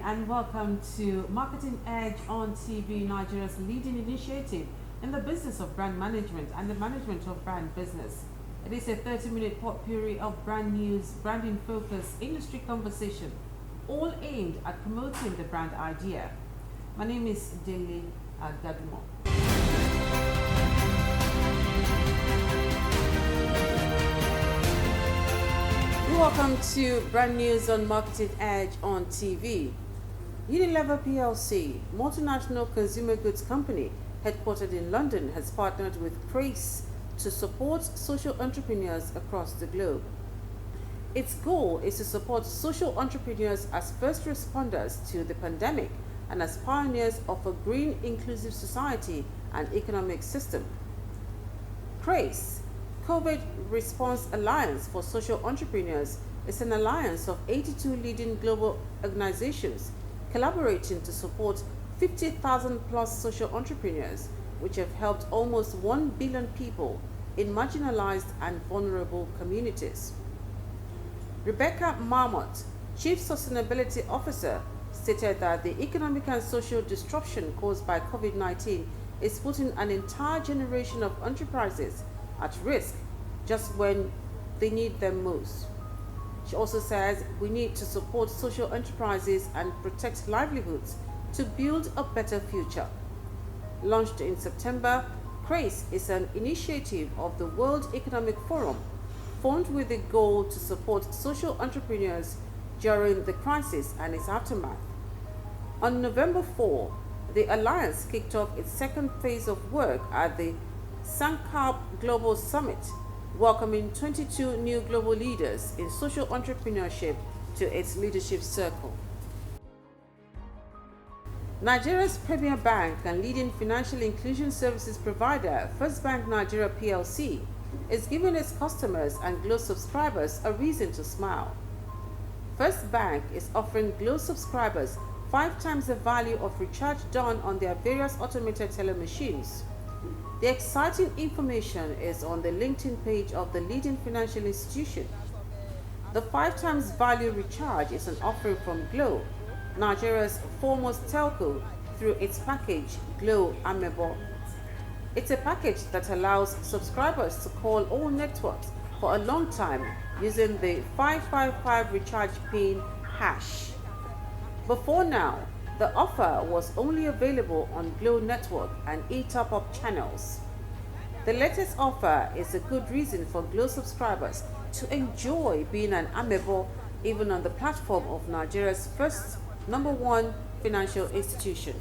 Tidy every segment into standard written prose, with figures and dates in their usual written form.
and welcome to Marketing Edge on TV, Nigeria's leading initiative in the business of brand management and the management of brand business. It is a 30-minute potpourri of brand news, branding focus, industry conversation, all aimed at promoting the brand idea. My name is Dele Agadumo. Welcome to brand news on Marketing Edge on TV. UNILEVER PLC, multinational consumer goods company headquartered in London, has partnered with CRASE to support social entrepreneurs across the globe. Its goal is to support social entrepreneurs as first responders to the pandemic and as pioneers of a green, inclusive society and economic system. CRASE, COVID Response Alliance for Social Entrepreneurs, is an alliance of 82 leading global organizations collaborating to support 50,000 plus social entrepreneurs, which have helped almost 1 billion people in marginalized and vulnerable communities. Rebecca Marmot, Chief Sustainability Officer, stated that the economic and social disruption caused by COVID-19 is putting an entire generation of enterprises at risk just when they need them most. She also says we need to support social enterprises and protect livelihoods to build a better future. Launched in September, CRASE is an initiative of the World Economic Forum formed with the goal to support social entrepreneurs during the crisis and its aftermath. On November 4, the Alliance kicked off its second phase of work at the MCCANN Global Summit, welcoming 22 new global leaders in social entrepreneurship to its leadership circle. Nigeria's premier bank and leading financial inclusion services provider, First Bank Nigeria PLC, is giving its customers and Glo subscribers a reason to smile. First Bank is offering Glo subscribers 5 times the value of recharge done on their various automated teller machines. The exciting information is on the LinkedIn page of the leading financial institution. The 5 times value recharge is an offering from Glo, Nigeria's foremost telco, through its package Glo Amebo. It's a package that allows subscribers to call all networks for a long time using the 555 recharge pin hash. Before now, the offer was only available on Glo Network and e-top-up channels. The latest offer is a good reason for Glo subscribers to enjoy being an Amebo even on the platform of Nigeria's first #1 financial institution.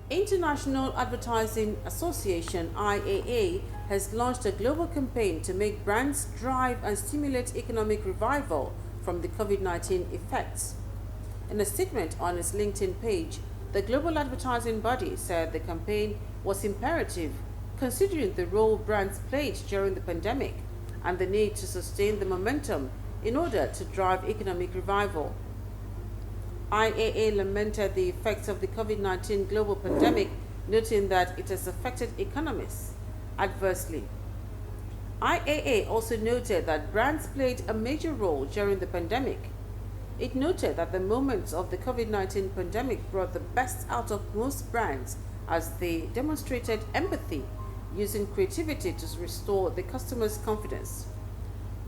International Advertising Association (IAA) has launched a global campaign to make brands drive and stimulate economic revival from the COVID-19 effects. In a statement on its LinkedIn page, the global advertising body said the campaign was imperative considering the role brands played during the pandemic and the need to sustain the momentum in order to drive economic revival. IAA lamented the effects of the COVID-19 global pandemic, noting that it has affected economies adversely. IAA also noted that brands played a major role during the pandemic. It noted that the moments of the COVID-19 pandemic brought the best out of most brands as they demonstrated empathy, using creativity to restore the customer's confidence.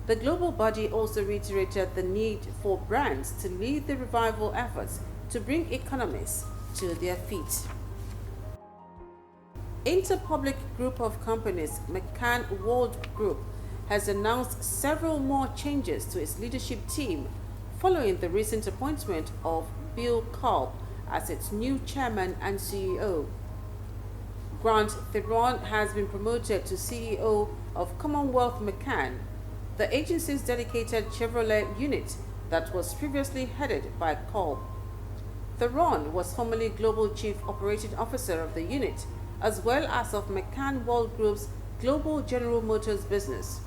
The global body also reiterated the need for brands to lead the revival efforts to bring economies to their feet. Interpublic Group of Companies, MCCANN World Group, has announced several more changes to its leadership team following the recent appointment of Bill Culp as its new chairman and CEO. Grant Theron has been promoted to CEO of Commonwealth McCann, the agency's dedicated Chevrolet unit that was previously headed by Culp. Theron was formerly Global Chief Operating Officer of the unit, as well as of MCCANN World Group's Global General Motors business.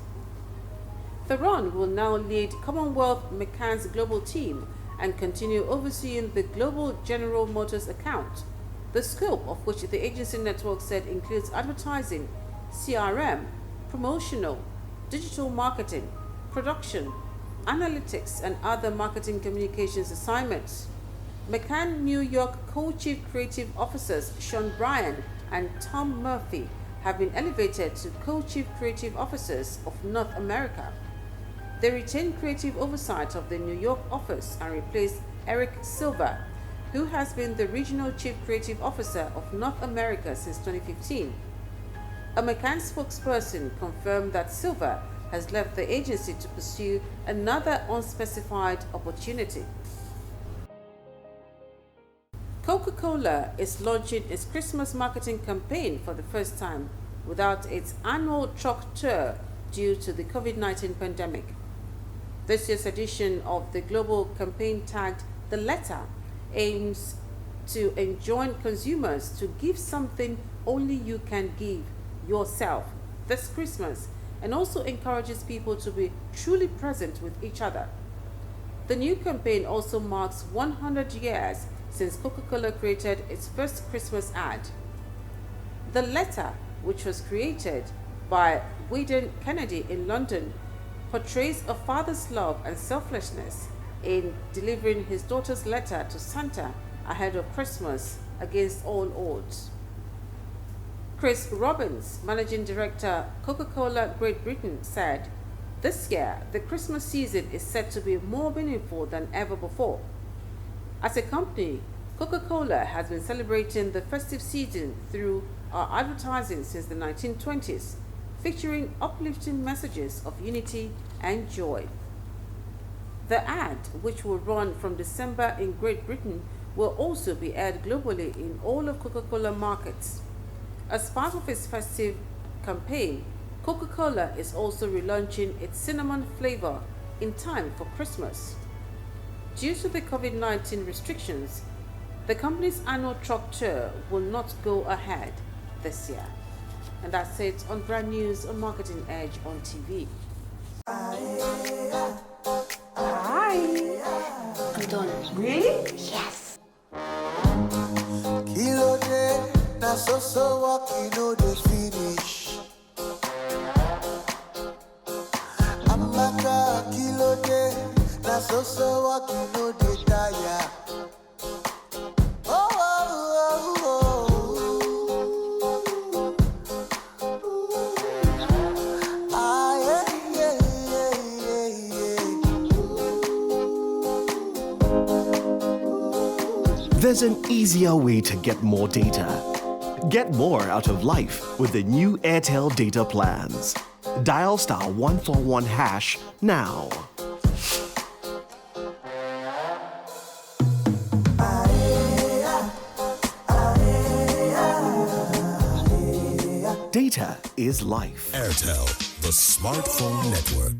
Theron will now lead Commonwealth McCann's global team and continue overseeing the Global General Motors account, the scope of which the agency network said includes advertising, CRM, promotional, digital marketing, production, analytics, and other marketing communications assignments. McCann New York co-chief creative officers Sean Bryan and Tom Murphy have been elevated to co-chief creative officers of North America. They retain creative oversight of the New York office and replaced Eric Silver, who has been the regional chief creative officer of North America since 2015. A McCann spokesperson confirmed that Silver has left the agency to pursue another unspecified opportunity. Coca-Cola is launching its Christmas marketing campaign for the first time without its annual truck tour due to the COVID-19 pandemic. This year's edition of the global campaign, tagged The Letter, aims to enjoin consumers to give something only you can give yourself this Christmas, and also encourages people to be truly present with each other. The new campaign also marks 100 years since Coca-Cola created its first Christmas ad. The Letter, which was created by Whedon Kennedy in London, portrays a father's love and selflessness in delivering his daughter's letter to Santa ahead of Christmas against all odds. Chris Robbins, managing director, Coca-Cola Great Britain, said, "This year, the Christmas season is set to be more meaningful than ever before. As a company, Coca-Cola has been celebrating the festive season through our advertising since the 1920s, featuring uplifting messages of unity and joy." The ad, which will run from December in Great Britain, will also be aired globally in all of Coca-Cola markets. As part of its festive campaign, Coca-Cola is also relaunching its cinnamon flavor in time for Christmas. Due to the COVID-19 restrictions, the company's annual truck tour will not go ahead this year. And that's it on Brand News on Marketing Edge on TV. Hi. I'm done. Really? Yes. Kilo day, na so walk, you know the finish. I'm like a kilo day, na so walk, you know the tire. There's an easier way to get more data. Get more out of life with the new Airtel data plans. Dial *141# now. Data is life. Airtel, the smartphone network.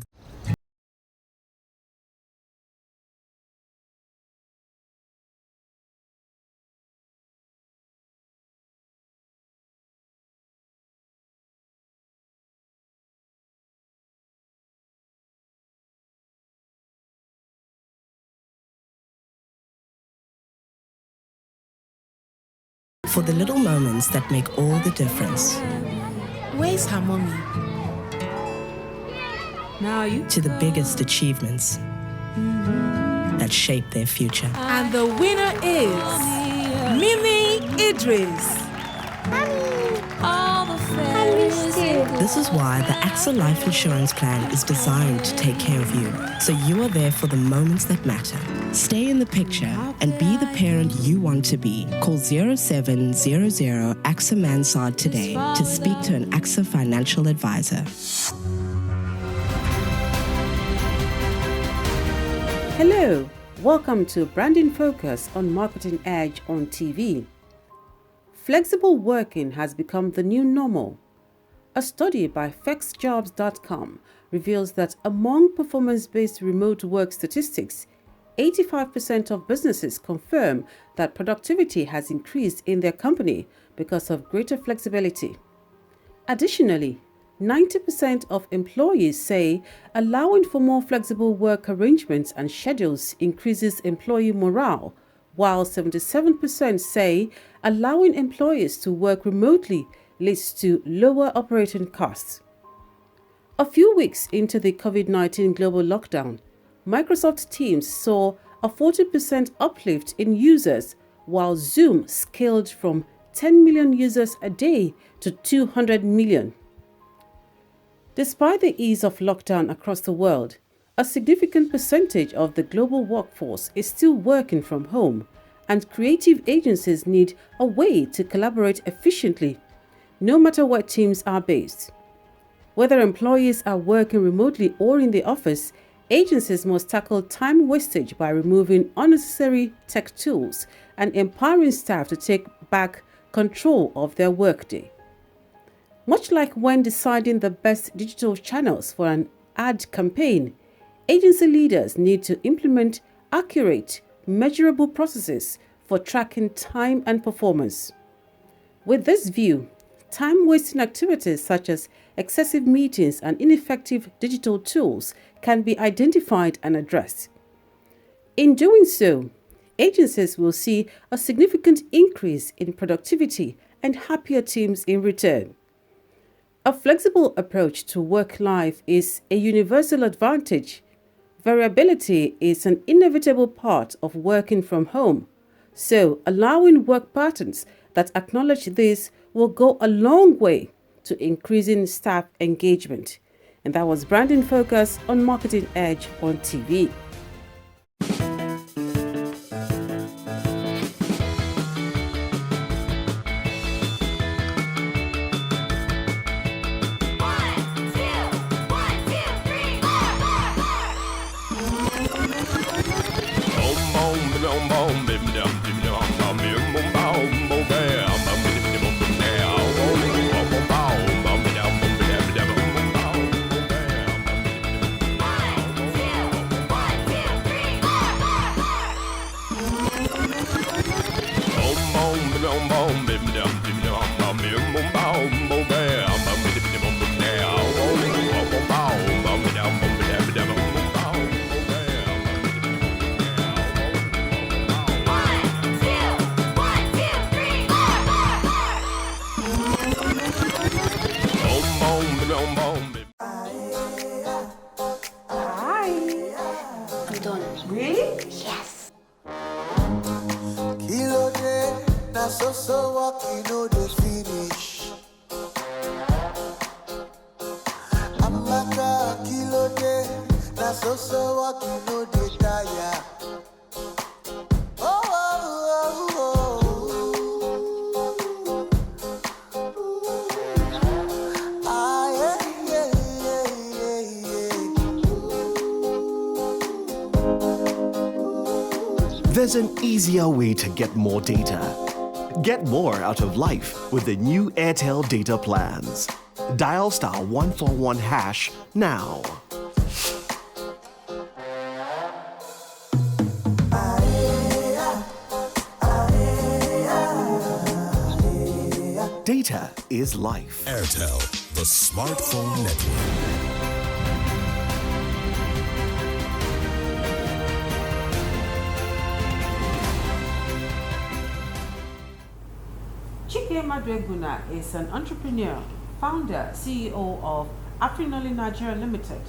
For the little moments that make all the difference. Where's her mommy? Now you. To the biggest achievements that shape their future. And the winner is Mimi Idris. This is why the AXA Life Insurance Plan is designed to take care of you, so you are there for the moments that matter. Stay in the picture and be the parent you want to be. Call 0700 AXA Mansard today to speak to an AXA financial advisor. Hello, welcome to Branding Focus on Marketing Edge on TV. Flexible working has become the new normal. A study by FlexJobs.com reveals that among performance-based remote work statistics, 85% of businesses confirm that productivity has increased in their company because of greater flexibility. Additionally, 90% of employees say allowing for more flexible work arrangements and schedules increases employee morale, while 77% say allowing employees to work remotely leads to lower operating costs. A few weeks into the COVID-19 global lockdown, Microsoft Teams saw a 40% uplift in users, while Zoom scaled from 10 million users a day to 200 million. Despite the ease of lockdown across the world, a significant percentage of the global workforce is still working from home, and creative agencies need a way to collaborate efficiently, no matter where teams are based. Whether employees are working remotely or in the office, agencies must tackle time wastage by removing unnecessary tech tools and empowering staff to take back control of their workday. Much like when deciding the best digital channels for an ad campaign, agency leaders need to implement accurate, measurable processes for tracking time and performance. With this view, time-wasting activities such as excessive meetings and ineffective digital tools can be identified and addressed. In doing so, agencies will see a significant increase in productivity and happier teams in return. A flexible approach to work life is a universal advantage. Variability is an inevitable part of working from home, so allowing work patterns that acknowledge this will go a long way to increasing staff engagement. And that was Branding Focus on Marketing Edge on TV. So walking, no they finish. I'm like a kilo day. Now so walking, no they tire. Oh, oh, oh, oh. Ah, yeah, yeah, yeah, yeah. There's an easier way to get more data. Get more out of life with the new Airtel data plans. Dial *141# now. Data is life. Airtel, the smartphone network. Madreguna is an entrepreneur, founder, CEO of Afrinoli Nigeria Limited.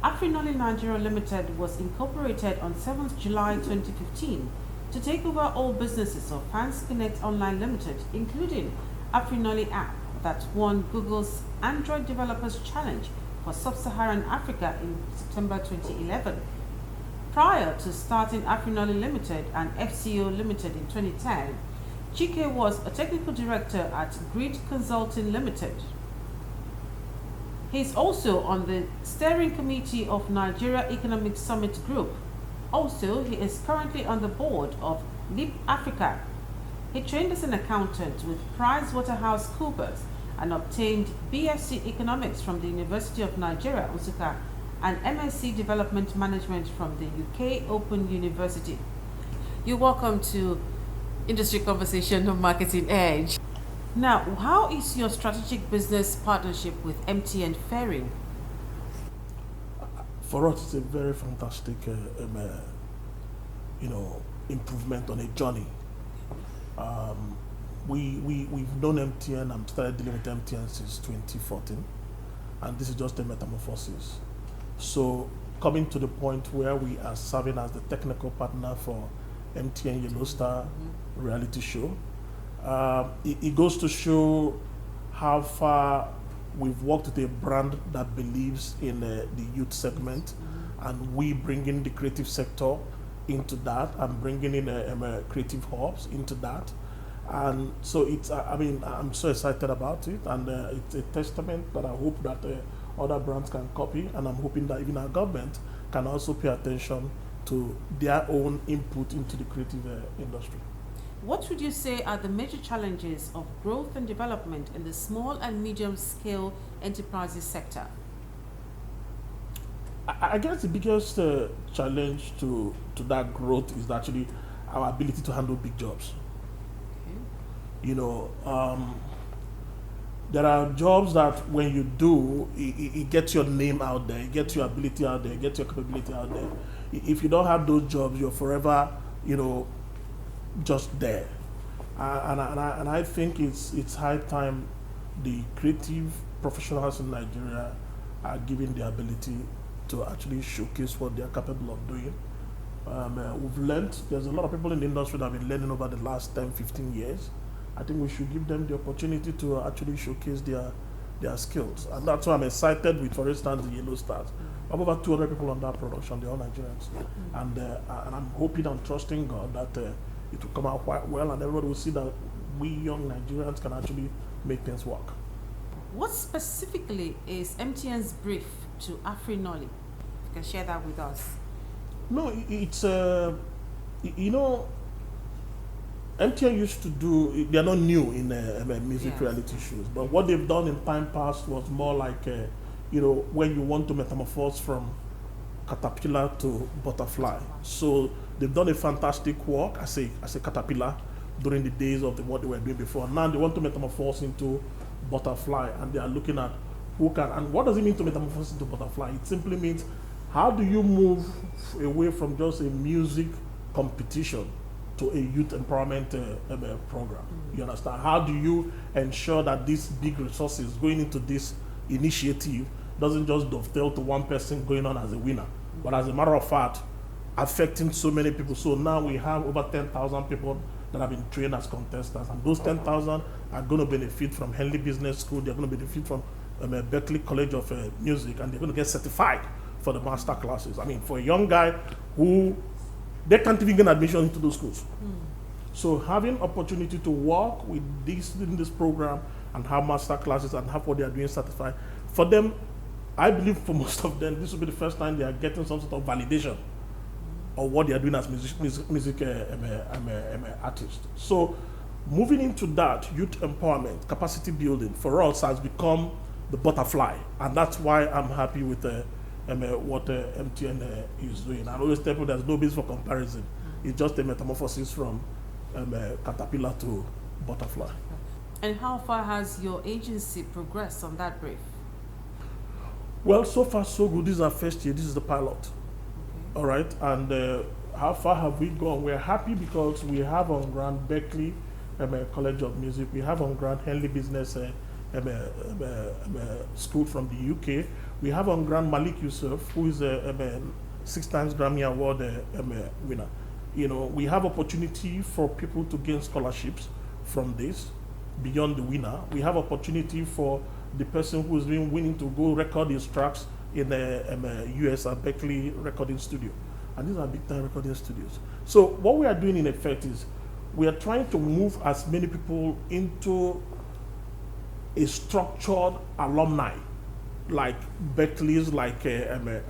Afrinoli Nigeria Limited was incorporated on 7th July 2015 to take over all businesses of Fans Connect Online Limited, including Afrinoli app that won Google's Android Developers Challenge for Sub-Saharan Africa in September 2011. Prior to starting Afrinoli Limited and FCO Limited in 2010, Chike was a technical director at Grid Consulting Limited. He is also on the steering committee of Nigeria Economic Summit Group. Also, he is currently on the board of Leap Africa. He trained as an accountant with PricewaterhouseCoopers and obtained BSc Economics from the University of Nigeria, Nsukka, and MSc Development Management from the UK Open University. You're welcome to Industry Conversation on Marketing Edge. Now, how is your strategic business partnership with MTN faring? For us, it's a very fantastic, improvement on a journey. We've known MTN and started dealing with MTN since 2014, and this is just a metamorphosis. So coming to the point where we are serving as the technical partner for MTN Yellow Star reality show. It goes to show how far we've worked with a brand that believes in the youth segment, and we bring in the creative sector into that and bringing in creative hubs into that. And so it's, I'm so excited about it, and it's a testament that I hope that other brands can copy, and I'm hoping that even our government can also pay attention to their own input into the creative industry. What would you say are the major challenges of growth and development in the small and medium scale enterprises sector? I guess the biggest challenge to that growth is actually our ability to handle big jobs. You know, there are jobs that when you do, it gets your name out there, it gets your ability out there, it gets your capability out there. If you don't have those jobs, you're forever, you know, just there. And I think it's high time the creative professionals in Nigeria are given the ability to actually showcase what they are capable of doing. We've learned, there's a lot of people in the industry that have been learning over the last 10, 15 years. I think we should give them the opportunity to actually showcase their skills. And that's why I'm excited with, for instance, the Yellow Stars. I have over 200 people on that production, they're all Nigerians. And I'm hoping and trusting God that it will come out quite well, and everybody will see that we young Nigerians can actually make things work. What specifically is MTN's brief to AfriNoli? You can share that with us. No, it's, you know, MTN used to do, they're not new in music reality shows, but what they've done in time past was more like, you know, when you want to metamorphose from caterpillar to butterfly. So they've done a fantastic work as a caterpillar during the days of what they were doing before. Now they want to metamorphose into butterfly, and they are looking at who can, and what does it mean to metamorphose into butterfly? It simply means, how do you move away from just a music competition to a youth empowerment program? You understand? How do you ensure that these big resources going into this initiative doesn't just dovetail to one person going on as a winner, but as a matter of fact, affecting so many people? So now we have over 10,000 people that have been trained as contestants, and those 10,000 are going to benefit from Henley Business School, they're going to benefit from Berkeley College of Music, and they're going to get certified for the master classes. I mean, for a young guy who, they can't even get admission into those schools. So having opportunity to work with this in this program and have master classes and have what they are doing certified, for them, I believe for most of them, this will be the first time they are getting some sort of validation of what they are doing as music artists. So moving into that, youth empowerment, capacity building, for us has become the butterfly, and that's why I'm happy with what MTN is doing. I always tell people there's no basis for comparison. It's just a metamorphosis from caterpillar to butterfly. And how far has your agency progressed on that brief? Well, so far so good. This is our first year. This is the pilot. Okay. All right. And how far have we gone? We're happy because we have on ground Berkeley College of Music. We have on ground Henley Business School from the UK. We have on ground Malik Yusuf, who is a 6 times Grammy Award winner. You know, we have opportunity for people to gain scholarships from this beyond the winner. We have opportunity for the person who's been willing to go record his tracks in the US at Berkeley Recording Studio. And these are big time recording studios. So what we are doing in effect is we are trying to move as many people into a structured alumni, like Berkeley's, like Henley,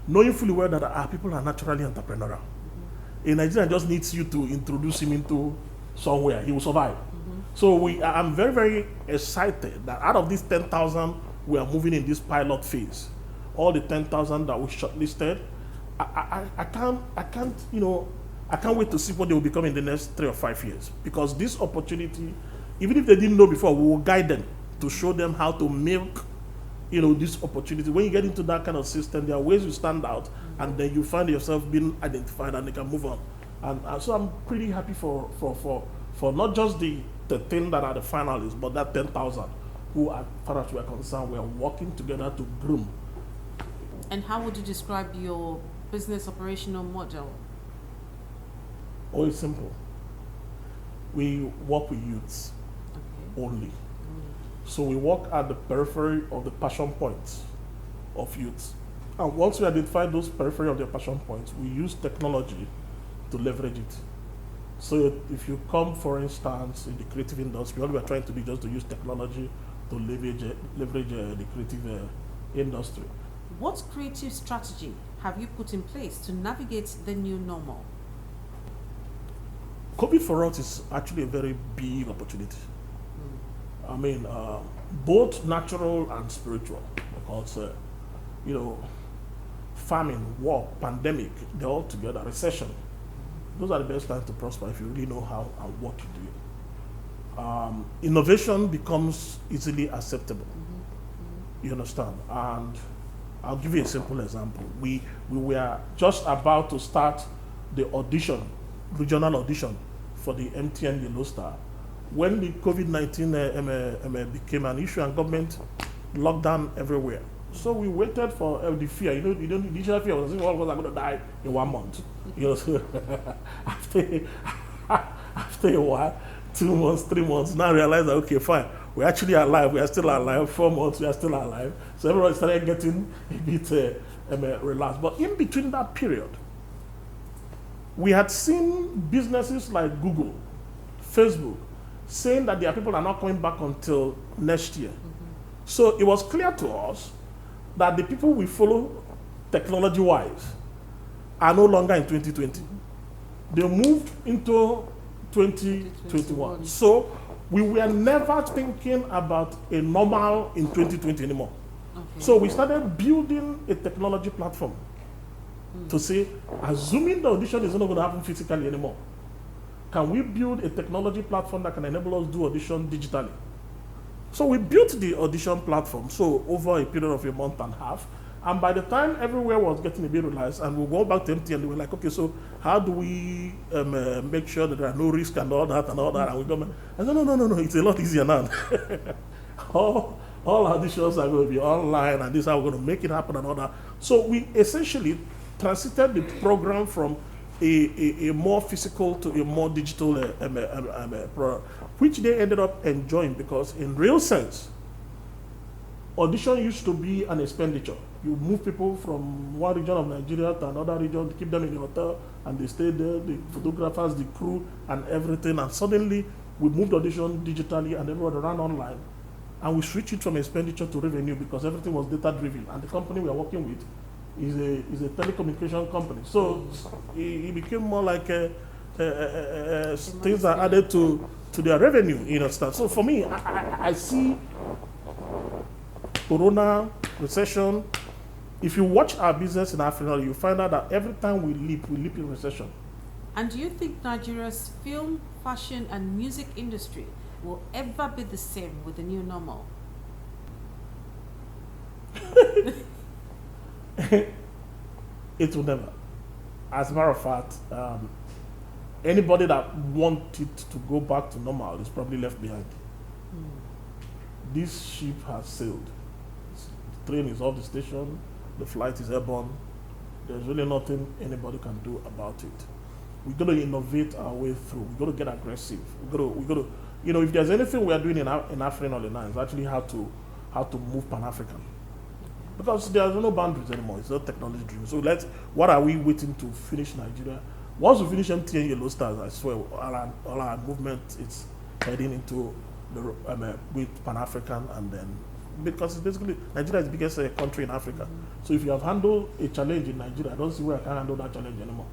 knowing fully well that our people are naturally entrepreneurial. A Nigerian just needs you to introduce him into somewhere, he will survive. So I'm very, very excited that out of these 10,000, we are moving in this pilot phase. All the 10,000 that we shortlisted, I can't wait to see what they will become in the next 3 or 5 years. Because this opportunity, even if they didn't know before, we will guide them to show them how to milk, this opportunity. When you get into that kind of system, there are ways you stand out, and then you find yourself being identified, and they can move on. And so I'm pretty happy for not just the 10 that are the finalists, but that 10,000 who, as far as we are concerned, we are working together to groom And how would you describe your business operational model? Oh, it's simple. We work with youths only. So we work at the periphery of the passion points of youths. And once we identify those periphery of their passion points, we use technology to leverage it. So if you come, for instance, in the creative industry, what we are trying to do is just to use technology to leverage the creative industry. What creative strategy have you put in place to navigate the new normal? COVID for us is actually a very big opportunity. I mean, both natural and spiritual, because, famine, war, pandemic, they're all together, recession. Those are the best times to prosper if you really know how and what to do. Innovation becomes easily acceptable. You understand? And I'll give you a simple example. We were just about to start the audition, regional audition for the MTN Yellow Star. When the COVID-19 became an issue and government locked down everywhere. So we waited for the fear. The initial fear was all of us are going to die in 1 month. So after a while, 2 months, 3 months, now realize that, okay, fine, we're actually alive, we are still alive, 4 months, we are still alive. So everyone started getting a bit relaxed. But in between that period, we had seen businesses like Google, Facebook, saying that their people are not coming back until next year. So it was clear to us that the people we follow technology-wise are no longer in 2020. They moved into 2021. So we were never thinking about a normal in 2020 anymore. Okay. So we started building a technology platform to say, assuming the audition is not going to happen physically anymore, can we build a technology platform that can enable us to do audition digitally? So we built the audition platform, so over a period of a month and a half, and by the time everywhere was getting a bit relaxed, and we go back to MTN, they were like, okay, so how do we make sure that there are no risks and all that, and we go, I said, no, it's a lot easier now. all auditions are going to be online, and this is how we're going to make it happen and all that. So we essentially transited the program from a more physical to a more digital program, which they ended up enjoying, because in real sense, audition used to be an expenditure. You move people from one region of Nigeria to another region, to keep them in the hotel, and they stay there, the photographers, the crew, and everything, and suddenly we moved audition digitally and everybody ran online, and we switched it from expenditure to revenue because everything was data-driven, and the company we are working with is a telecommunication company. So it became more like things are added to their revenue, stuff. So for me, I see Corona, recession. If you watch our business in Africa, you find out that every time we leap in recession. And do you think Nigeria's film, fashion, and music industry will ever be the same with the new normal? It will never. As a matter of fact, anybody that wanted to go back to normal is probably left behind. This ship has sailed. The train is off the station, the flight is airborne. There's really nothing anybody can do about it. We've got to innovate our way through. We've got to get aggressive. We've got to, if there's anything we are doing in African all the time, it's actually how to move Pan-African. Because there's no boundaries anymore. It's not technology driven. So what are we waiting to finish Nigeria? Once we finish MTN Yellow Stars, I swear all our movement is heading into with Pan-African, and then because it's basically Nigeria is the biggest country in Africa. So if you have handled a challenge in Nigeria, I don't see where I can handle that challenge anymore.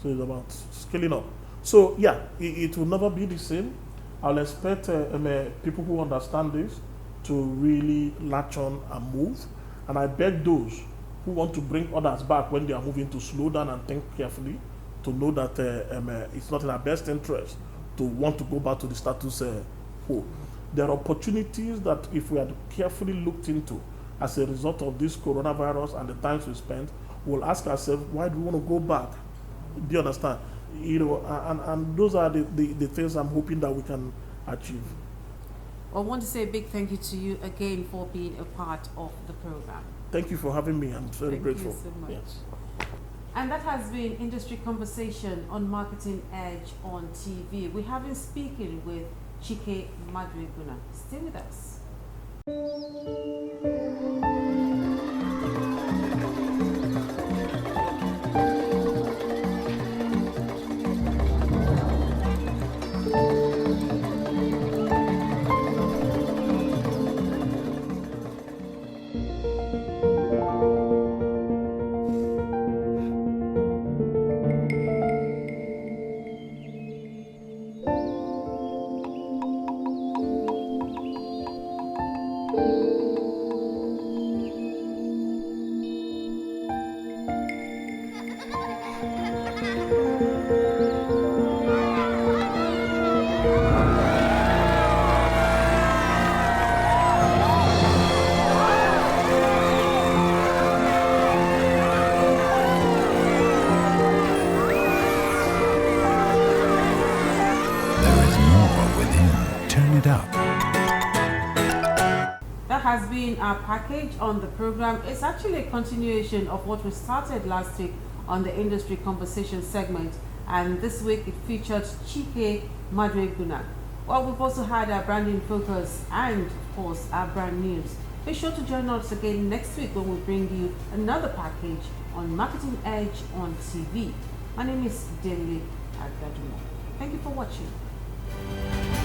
So it's about scaling up. So yeah, it will never be the same. I'll expect people who understand this to really latch on and move. And I beg those who want to bring others back when they are moving to slow down and think carefully, to know that it's not in our best interest to want to go back to the status quo. There are opportunities that if we had carefully looked into as a result of this coronavirus and the times we spent, we'll ask ourselves, why do we want to go back? Do you understand? And those are the things I'm hoping that we can achieve. Well, I want to say a big thank you to you again for being a part of the program. Thank you for having me. I'm very Thank grateful. you so much. Yes. And that has been Industry Conversation on Marketing Edge on TV. We have been speaking with Chike Madriguna. Stay with us. That has been our package on the program. It's actually a continuation of what we started last week on the Industry Conversation segment, and this week it featured Chike Madriguna. Well, we've also had our branding focus and, of course, our brand news. Be sure to join us again next week when we bring you another package on Marketing Edge on TV. My name is Dele Agadumo. Thank you for watching.